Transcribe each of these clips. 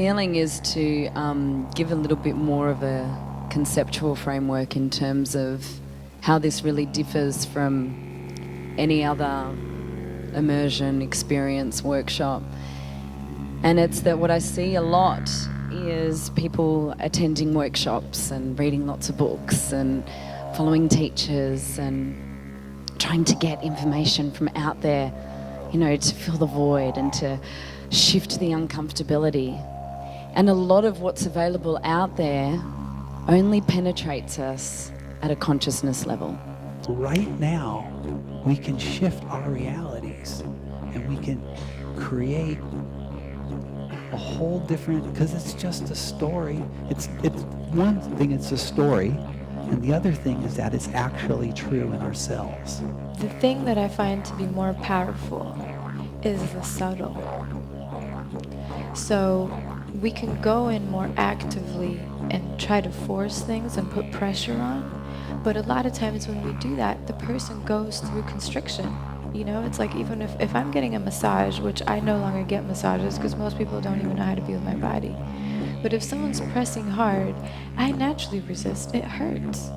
feeling is to give a little bit more of a conceptual framework in terms of how this really differs from any other immersion, experience, workshop. And it's that what I see a lot is people attending workshops and reading lots of books and following teachers and trying to get information from out there, you know, to fill the void and to shift the uncomfortability. And a lot of what's available out there only penetrates us at a consciousness level. Right now, we can shift our realities and we can create a whole different, because it's just a story. It's one thing, it's a story, and the other thing is that it's actually true in ourselves. The thing that I find to be more powerful is the subtle. So we can go in more actively and try to force things and put pressure on, but a lot of times when we do that, the person goes through constriction. You know, it's like even if I'm getting a massage, which I no longer get massages because most people don't even know how to be with my body. But if someone's pressing hard, I naturally resist. It hurts.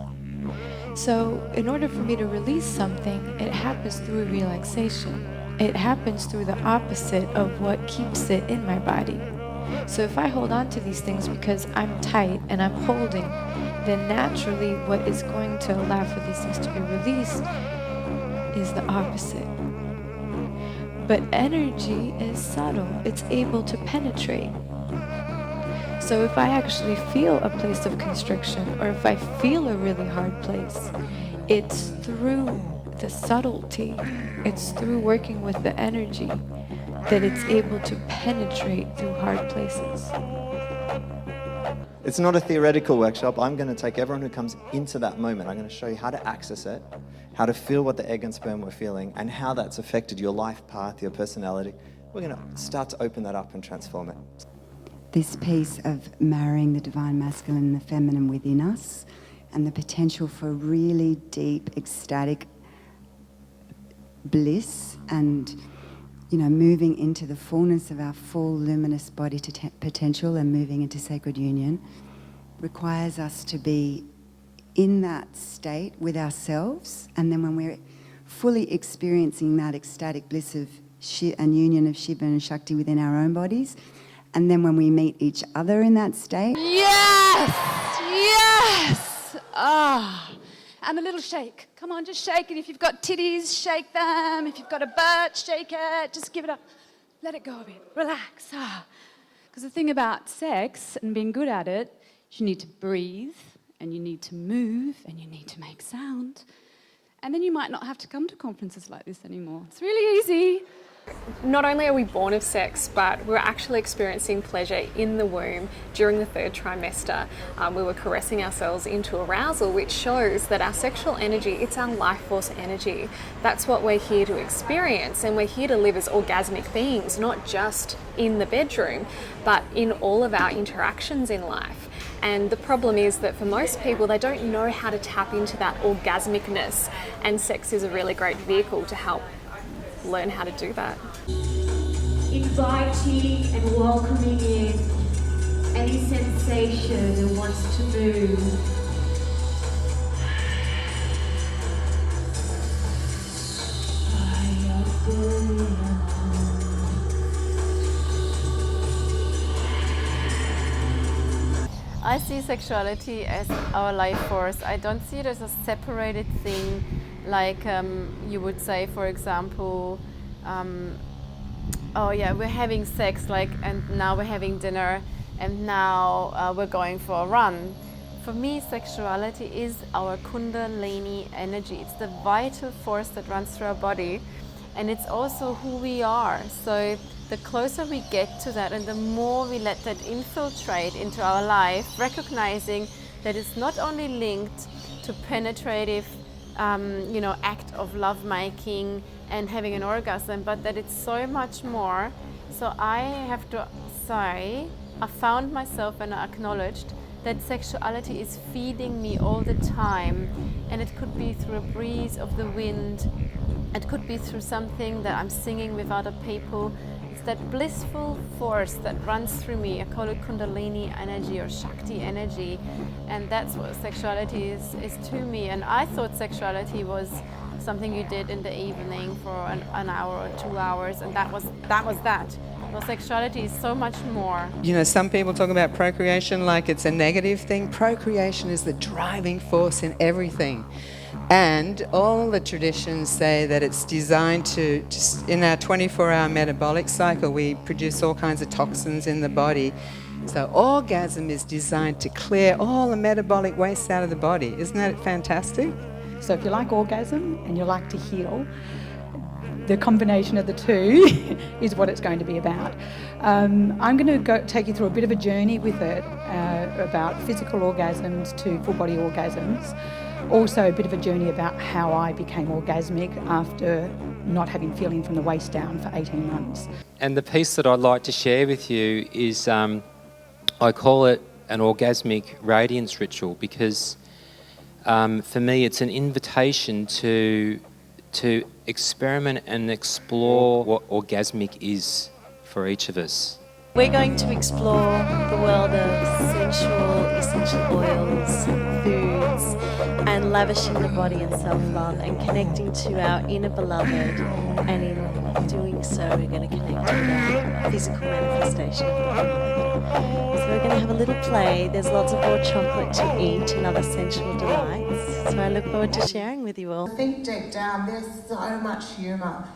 So in order for me to release something, it happens through relaxation. It happens through the opposite of what keeps it in my body. So if I hold on to these things because I'm tight and I'm holding, then naturally what is going to allow for these things to be released is the opposite. But energy is subtle. It's able to penetrate. So if I actually feel a place of constriction, or if I feel a really hard place, it's through the subtlety, it's through working with the energy that it's able to penetrate through hard places. It's not a theoretical workshop. I'm going to take everyone who comes into that moment. I'm going to show you how to access it, how to feel what the egg and sperm were feeling, and how that's affected your life path, your personality. We're going to start to open that up and transform it. This piece of marrying the divine masculine and the feminine within us, and the potential for really deep, ecstatic bliss, and, you know, moving into the fullness of our full luminous body potential and moving into sacred union, requires us to be in that state with ourselves. And then when we're fully experiencing that ecstatic bliss of and union of Shiva and Shakti within our own bodies, and then when we meet each other in that state. Yes! Yes! Ah. And a little shake. Come on, just shake it. If you've got titties, shake them. If you've got a butt, shake it. Just give it up. Let it go a bit. Relax. Because the thing about sex and being good at it, you need to breathe, and you need to move, and you need to make sound. And then you might not have to come to conferences like this anymore. It's really easy. Not only are we born of sex, but we're actually experiencing pleasure in the womb during the third trimester. We were caressing ourselves into arousal, which shows that our sexual energy, it's our life force energy. That's what we're here to experience, and we're here to live as orgasmic beings, not just in the bedroom, but in all of our interactions in life. And the problem is that for most people, they don't know how to tap into that orgasmicness, and sex is a really great vehicle to help learn how to do that. Inviting and welcoming in any sensation that wants to move. I see sexuality as our life force. I don't see it as a separated thing, like you would say, for example, oh yeah, we're having sex, and now we're having dinner, and now we're going for a run. For me, sexuality is our Kundalini energy. It's the vital force that runs through our body, and it's also who we are. So the closer we get to that and the more we let that infiltrate into our life, recognizing that it's not only linked to penetrative act of lovemaking and having an orgasm, but that it's so much more. So I have to say, I found myself and I acknowledged that sexuality is feeding me all the time, and it could be through a breeze of the wind, it could be through something that I'm singing with other people, It's that blissful force that runs through me. I call it Kundalini energy or Shakti energy, and that's what sexuality is to me. And I thought sexuality was something you did in the evening for an hour or 2 hours, and that was that. Well, sexuality is so much more. You know, some people talk about procreation like it's a negative thing. Procreation is the driving force in everything. And all the traditions say that it's designed to, just in our 24-hour metabolic cycle, we produce all kinds of toxins in the body. So orgasm is designed to clear all the metabolic waste out of the body. Isn't that fantastic? So if you like orgasm and you like to heal, the combination of the two is what it's going to be about. I'm going to take you through a bit of a journey with it, about physical orgasms to full body orgasms. Also a bit of a journey about how I became orgasmic after not having feeling from the waist down for 18 months. And the piece that I'd like to share with you is, I call it an orgasmic radiance ritual, because for me it's an invitation to experiment and explore what orgasmic is for each of us. We're going to explore the world of sensual, essential oils, foods, and lavishing the body in self-love and connecting to our inner beloved. And in doing so, we're going to connect to the physical manifestation of the beloved. So we're going to have a little play. There's lots of more chocolate to eat and other sensual delights. So I look forward to sharing with you all. I think deep down there's so much humour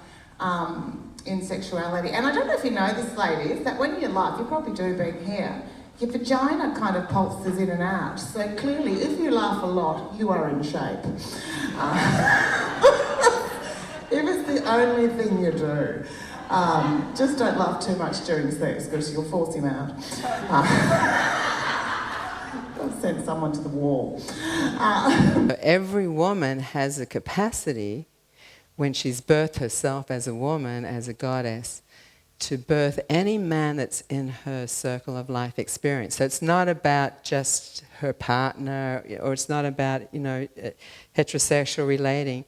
in sexuality. And I don't know if you know this, ladies, that when you laugh, you probably do being here, your vagina kind of pulses in and out. So clearly, if you laugh a lot, you are in shape. If it's the only thing you do, just don't laugh too much during sex because you'll force him out. I'll send someone to the wall. Every woman has a capacity, when she's birthed herself as a woman, as a goddess, to birth any man that's in her circle of life experience. So it's not about just her partner, or it's not about, heterosexual relating.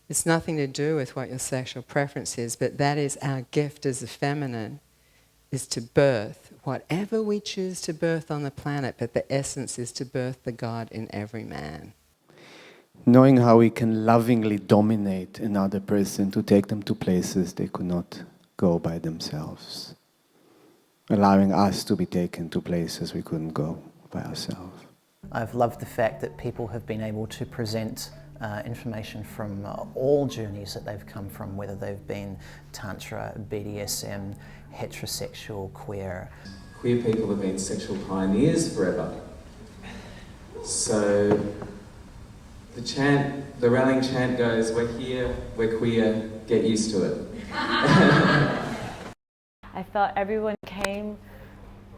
It's nothing to do with what your sexual preference is, but that is our gift as a feminine, is to birth whatever we choose to birth on the planet, but the essence is to birth the God in every man. Knowing how we can lovingly dominate another person to take them to places they could not go by themselves. Allowing us to be taken to places we couldn't go by ourselves. I've loved the fact that people have been able to present information from all journeys that they've come from, whether they've been Tantra, BDSM, heterosexual, queer. Queer people have been sexual pioneers forever. So the rallying chant goes, we're here, we're queer, get used to it. I felt everyone came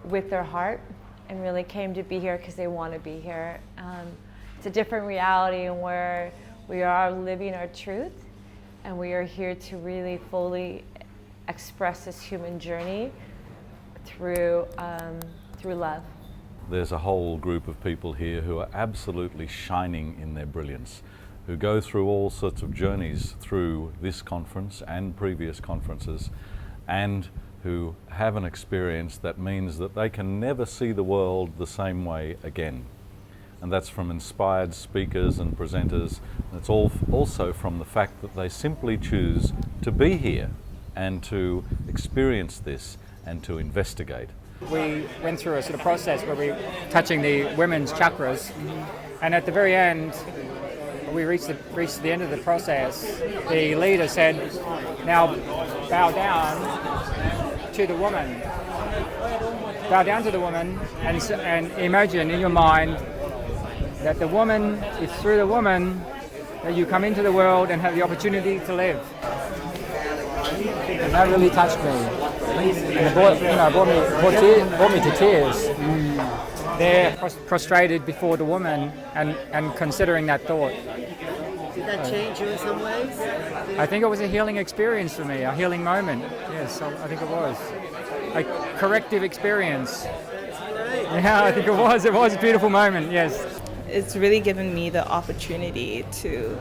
with their heart and really came to be here because they want to be here. It's a different reality where we are living our truth, and we are here to really fully express this human journey through love. There's a whole group of people here who are absolutely shining in their brilliance, who go through all sorts of journeys through this conference and previous conferences, and who have an experience that means that they can never see the world the same way again. And that's from inspired speakers and presenters. And it's also from the fact that they simply choose to be here and to experience this and to investigate. We went through a sort of process where we were touching the women's chakras, and at the very end, we reached the end of the process. The leader said, now bow down to the woman. Bow down to the woman and imagine in your mind that the woman, it's through the woman that you come into the world and have the opportunity to live. And that really touched me. And it brought me to tears. They're prostrated before the woman and considering that thought. Did that change you in some ways? I think it was a healing experience for me, a healing moment. Yes, I think it was. A corrective experience. Yeah, I think it was. It was a beautiful moment, yes. It's really given me the opportunity to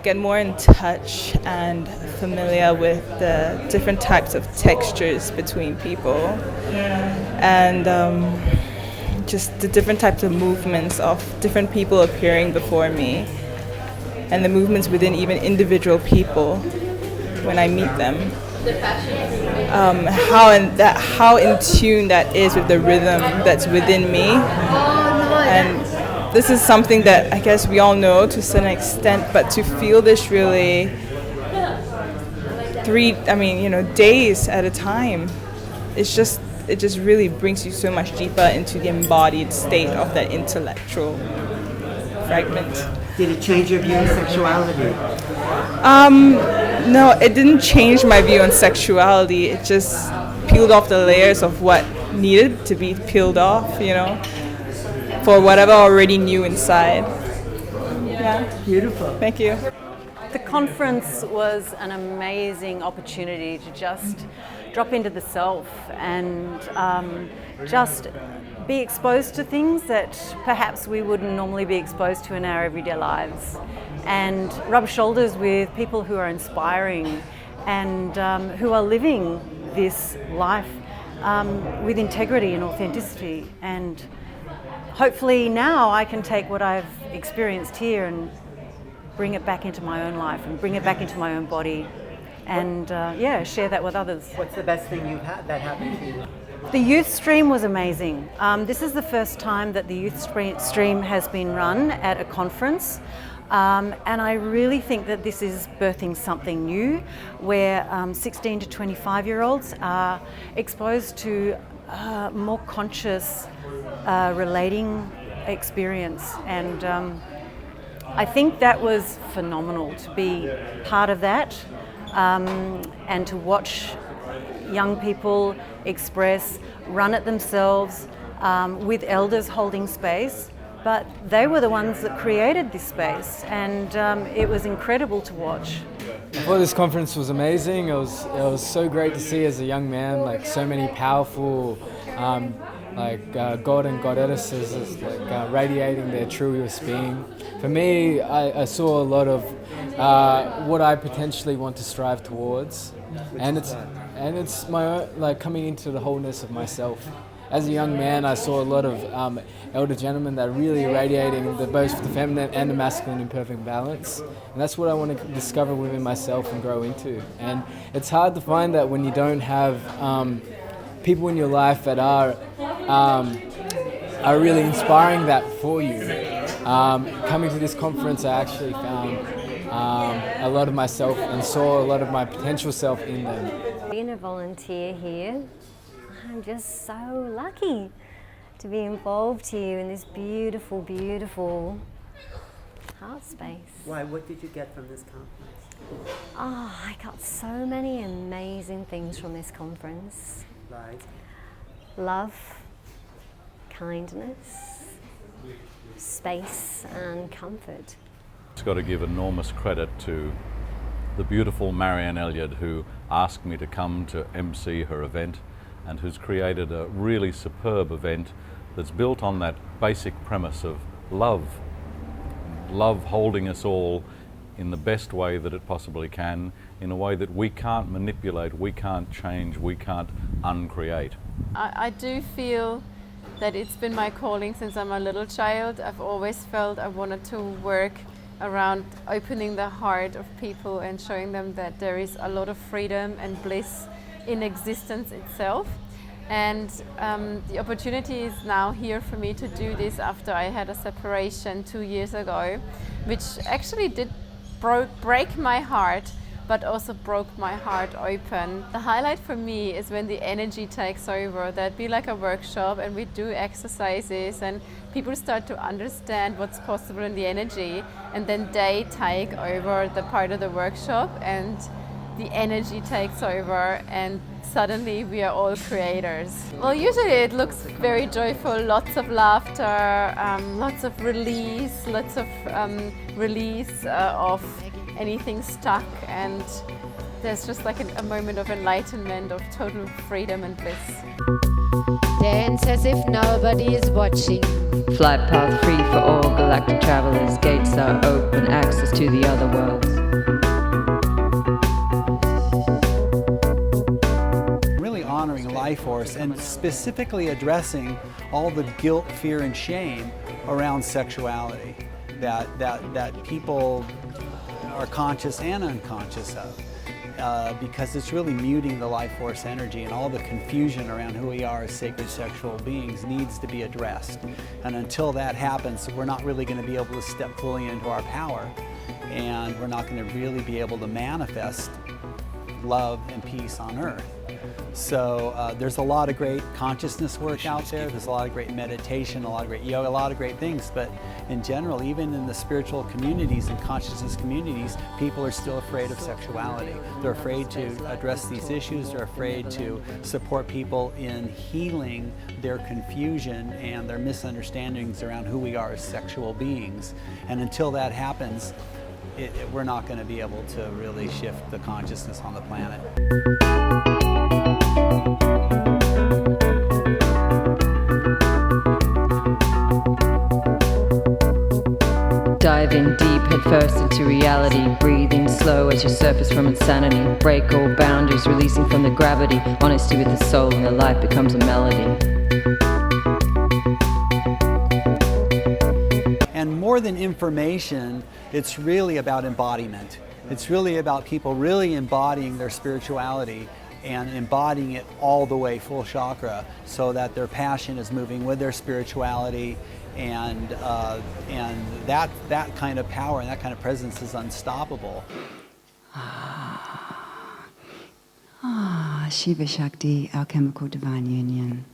get more in touch and familiar with the different types of textures between people, and just the different types of movements of different people appearing before me, and the movements within even individual people when I meet them. How in tune that is with the rhythm that's within me. And this is something that I guess we all know to some extent, but to feel this really days at a time, it just really brings you so much deeper into the embodied state of that intellectual fragment. Did it change your view of sexuality? No, it didn't change my view on sexuality. It just peeled off the layers of what needed to be peeled off, for whatever I already knew inside. Yeah. Beautiful. Thank you. The conference was an amazing opportunity to just drop into the self and just be exposed to things that perhaps we wouldn't normally be exposed to in our everyday lives, and rub shoulders with people who are inspiring and who are living this life with integrity and authenticity. And hopefully now I can take what I've experienced here and bring it back into my own life and bring it back into my own body and share that with others. What's the best thing you've had that happened to you? The youth stream was amazing. This is the first time that the youth stream has been run at a conference. And I really think that this is birthing something new where 16 to 25-year-olds are exposed to more conscious relating experience. And I think that was phenomenal to be part of that and to watch young people express, run it themselves with elders holding space. But they were the ones that created this space, and it was incredible to watch. I thought this conference was amazing. It was so great to see as a young man, like so many powerful God and goddesses radiating their truest being. For me, I saw a lot of what I potentially want to strive towards, and it's my own, coming into the wholeness of myself. As a young man, I saw a lot of elder gentlemen that are really radiating both the feminine and the masculine in perfect balance. And that's what I want to discover within myself and grow into. And it's hard to find that when you don't have people in your life that are really inspiring that for you. Coming to this conference, I actually found a lot of myself and saw a lot of my potential self in them. Being a volunteer here, I'm just so lucky to be involved here in this beautiful, beautiful heart space. Why? What did you get from this conference? Oh, I got so many amazing things from this conference. Like? Love, kindness, space and comfort. It's got to give enormous credit to the beautiful Marianne Elliott, who asked me to come to MC her event and who's created a really superb event that's built on that basic premise of love. Love holding us all in the best way that it possibly can, in a way that we can't manipulate, we can't change, we can't uncreate. I do feel that it's been my calling since I'm a little child. I've always felt I wanted to work around opening the heart of people and showing them that there is a lot of freedom and bliss in existence itself. And the opportunity is now here for me to do this after I had a separation 2 years ago, which actually did break my heart, but also broke my heart open. The highlight for me is when the energy takes over. That'd be like a workshop and we do exercises and people start to understand what's possible in the energy, and then they take over the part of the workshop and the energy takes over and suddenly we are all creators. Well, usually it looks very joyful, lots of laughter, lots of release, of anything stuck, and there's just like a moment of enlightenment, of total freedom and bliss. Dance as if nobody is watching. Flight path free for all galactic travelers. Gates are open, access to the other worlds. Really honoring life force and specifically addressing all the guilt, fear, and shame around sexuality that people are conscious and unconscious of. Because it's really muting the life force energy, and all the confusion around who we are as sacred sexual beings needs to be addressed. And until that happens, we're not really going to be able to step fully into our power, and we're not going to really be able to manifest love and peace on earth. So there's a lot of great consciousness work out there. There's a lot of great meditation, a lot of great yoga, a lot of great things. But in general, even in the spiritual communities and consciousness communities, people are still afraid of sexuality. They're afraid to address these issues. They're afraid to support people in healing their confusion and their misunderstandings around who we are as sexual beings. And until that happens, we're not going to be able to really shift the consciousness on the planet. Dive in deep, head first into reality. Breathing slow as you surface from insanity. Break all boundaries, releasing from the gravity. Honesty with the soul, and the life becomes a melody. And more than information, it's really about embodiment. It's really about people really embodying their spirituality and embodying it all the way, full chakra, so that their passion is moving with their spirituality, and that kind of power and that kind of presence is unstoppable. Shiva Shakti, alchemical divine union.